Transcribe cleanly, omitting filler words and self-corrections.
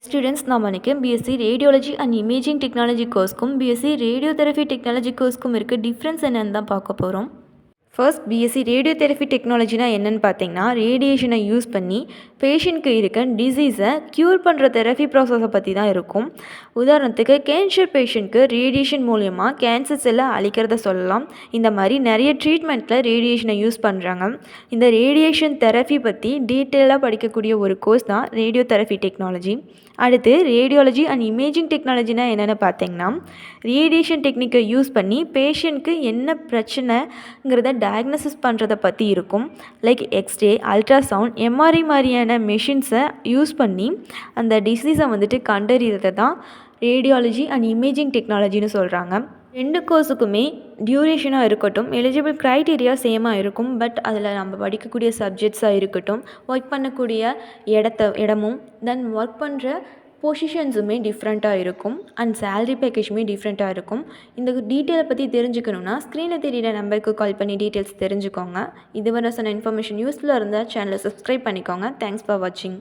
Students நாம் அன்றைக்கி BSc radiology and imaging technology கோர்ஸ்க்கும் பிஎஸ்சி ரேடியோதெரபி டெக்னாலஜி கோர்ஸ்க்கும் இருக்க டிஃப்ரென்ஸ் என்னென்னு தான் பார்க்க போகிறோம். ஃபர்ஸ்ட் பிஎஸ்சி ரேடியோதெரபி டெக்னாலஜினா என்னென்னு பார்த்தீங்கன்னா, ரேடியேஷனை யூஸ் பண்ணி பேஷண்ட்க்கு இருக்க டிசீஸை க்யூர் பண்ணுற தெரபி ப்ராசஸை பற்றி தான் இருக்கும். உதாரணத்துக்கு கேன்சர் பேஷண்ட்க்கு ரேடியேஷன் மூலயமா கேன்சர் செல்லை அழிக்கிறத சொல்லலாம். இந்த மாதிரி நிறைய ட்ரீட்மெண்ட்டில் ரேடியேஷனை யூஸ் பண்ணுறாங்க. இந்த ரேடியேஷன் தெரபி பற்றி டீட்டெயிலாக படிக்கக்கூடிய ஒரு கோர்ஸ் தான் ரேடியோதெரபி டெக்னாலஜி. அடுத்து ரேடியாலஜி அண்ட் இமேஜிங் டெக்னாலஜினா என்னென்னு பார்த்தீங்கன்னா, ரேடியேஷன் டெக்னிக்கை யூஸ் பண்ணி பேஷண்ட்க்கு என்ன பிரச்சனைங்கிறத டயக்னோசிஸ் பண்ணுறதை பற்றி இருக்கும். லைக் எக்ஸ்ரே, அல்ட்ராசவுண்ட், எம்ஆர்ஐ மாதிரியான மெஷின்ஸை யூஸ் பண்ணி அந்த டிசீஸை கண்டறியறதை தான் ரேடியாலஜி அண்ட் இமேஜிங் டெக்னாலஜின்னு சொல்கிறாங்க. ரெண்டு கோர்ஸுக்குமே டியூரேஷனாக இருக்கட்டும், எலிஜிபிள் க்ரைட்டீரியா சேமாக இருக்கும். பட் அதில் நம்ம படிக்கக்கூடிய சப்ஜெக்ட்ஸாக இருக்கட்டும், ஒர்க் பண்ணக்கூடிய இடமும் தென் ஒர்க் பண்ணுற பொசிஷன்ஸுமே டிஃப்ரெண்ட்டாக இருக்கும். அண்ட் சேலரி பேக்கேஜுமே டிஃப்ரெண்ட்டாக இருக்கும். இந்த டீட்டெயிலை பற்றி தெரிஞ்சுக்கணுன்னா ஸ்க்ரீனில் தெரியிற நம்பருக்கு கால் பண்ணி டீட்டெயில்ஸ் தெரிஞ்சுக்கோங்க. இதுவரை சொன்ன இன்ஃபர்மேஷன் யூஸ்ஃபுல்லாக இருந்தால் சேனலை சப்ஸ்கிரைப் பண்ணிக்கோங்க. தேங்க்ஸ் ஃபார் வாட்சிங்.